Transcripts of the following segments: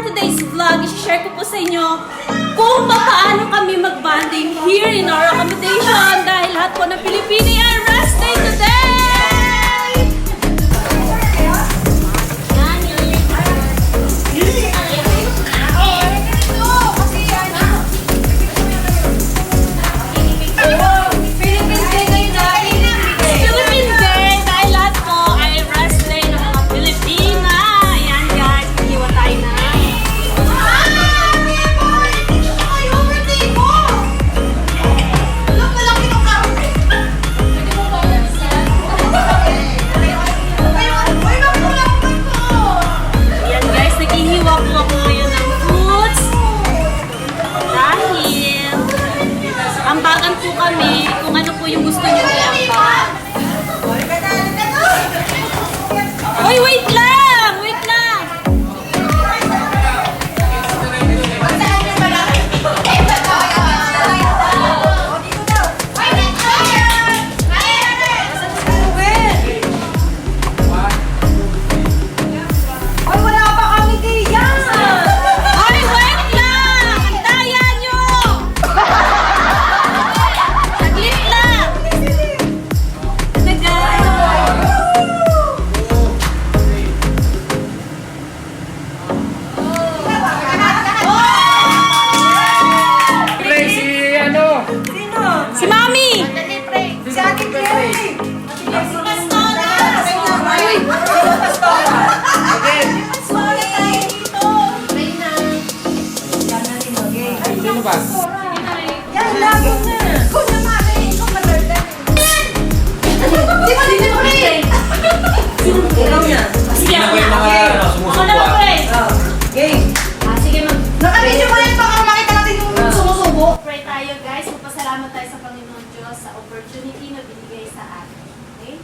today's vlog, i-share ko po sa inyo kung paano kami mag-bonding here in our accommodation dahil lahat po ng Pilipini ay rest day today! Uy, wait lang! Wait lang! Ay, wala pa kami diyan! Uy, wait lang! Ang daya nyo! Saglit lang! Si Mami! Si Ate Clay! Si Pastora! Uy! Pastora! Sino ba? Yan, lagi na! Kung naman, ikaw malardan. Di ba dito ko eh? Ikaw na. Sige, Sino ako ba yung na. mga Ako sumusuko? na lang, pre! Game. Sige, mag- Naka-video mo rin baka makita natin yung sumusubo. Pray tayo, guys. Magpasalamat tayo sa Panginoon Diyos sa opportunity na binigay sa atin. Okay?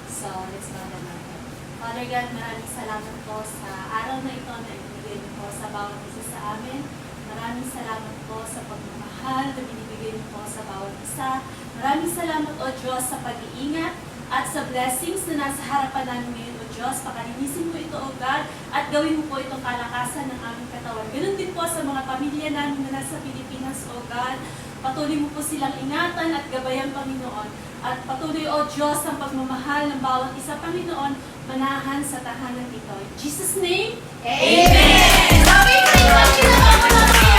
So, let's go na natin. Father God, maraming salamat po sa araw na ito na ibigay niyo po sa bawat isa sa amin. Maraming salamat po sa pagmamahal na binibigay niyo po sa bawat isa. Maraming salamat, O Diyos, sa pag-iingat at sa blessings na nasa harapan namin ngayon, O Diyos. Pakalinisin mo ito, O God, at gawin mo po itong kalakasan ng aming katawan. Ganun din po sa mga pamilya namin na nasa Pilipinas, O God. Patuloy mo po silang ingatan at gabayan, Panginoon. At patuloy, O Diyos, ang pagmamahal ng bawat isa, Panginoon, manahan sa tahanan ito. In Jesus' name, Amen! Sabi ko rin ang sinasama namin!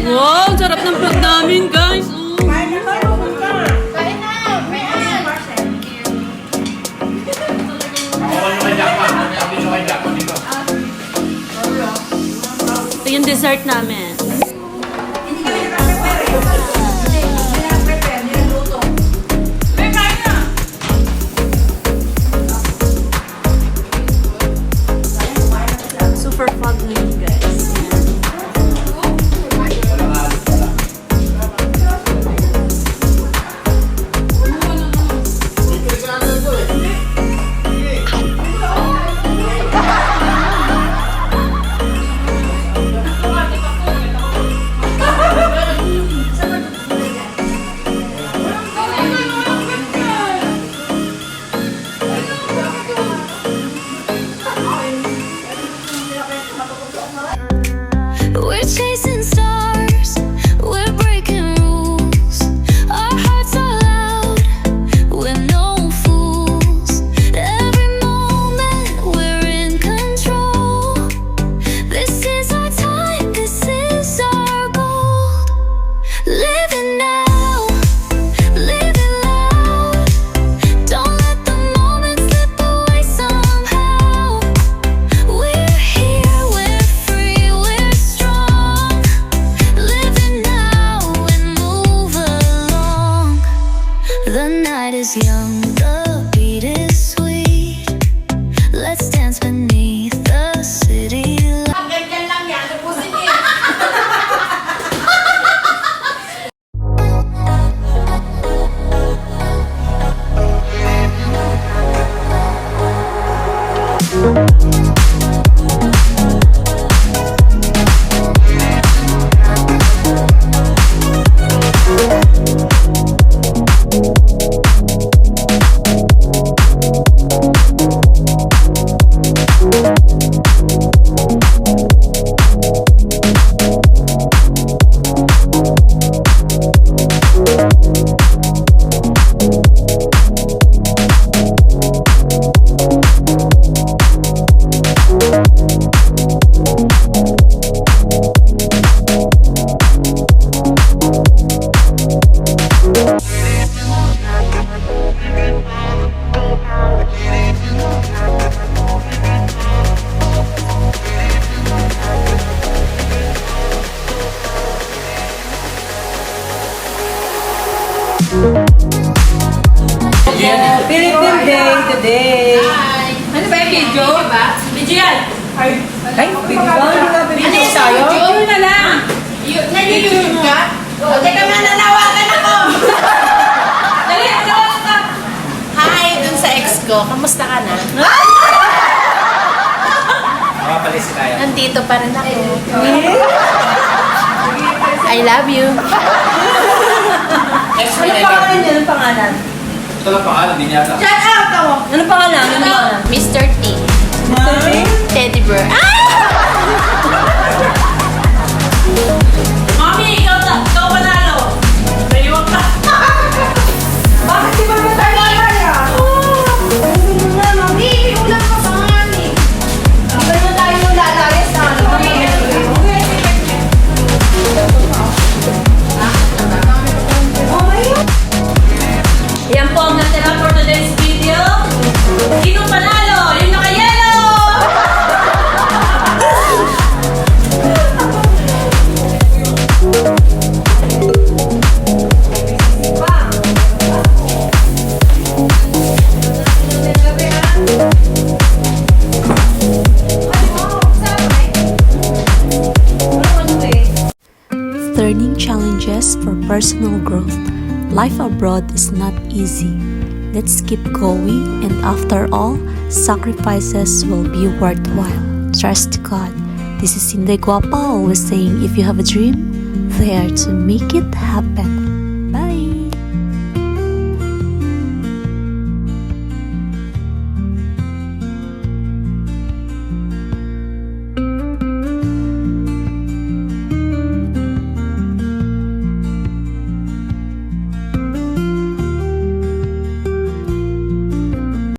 Wow, sarap ng vlog namin, guys. Kain na tayo, punta. Kain na! May ayan! Ito yung dessert namin. Hindi kami nakaprepare eh. Hindi nakaprepare, nilaluto. May kain na! Super fun ngayon, guys. We're chasing stars, we're breaking rules. Our hearts are loud, we're no fools. Every moment we're in control. This is our time, this is our goal. Living now, living loud. Don't let the moment slip away somehow. We're here, we're free, we're strong. video? Video yan! Ay, video tayo? Video na lang! Nag-YouTube ka? O, teka na, nanawagan ako! Dali, nanawagan ka! Hi, dun sa ex ko. Kamusta ka na? Makapalis si Kaya. Nandito pa rin ako. I love you. Next Ano pangalan niya? Ano pangalan? Ito lang pangalan, hindi niya alam. Shout out ako! Ano pangalan? Ano pangalan? Mr. T. Teddy bear. Mami, ikaw panalo! Naiwag ka! Bakit di ba na tayo kaya? Ano nga, Mami? Ulan ka pa nga ni. Di ba naman tayo lalayas na ano? Yan po ang natira for today's video. Sinong panalo? Yung naka-yellow! Learning challenges for personal growth. Life abroad is not easy. Let's keep going, and after all, sacrifices will be worthwhile. Trust God. This is Inday Guapa always saying, if you have a dream, dare to make it happen.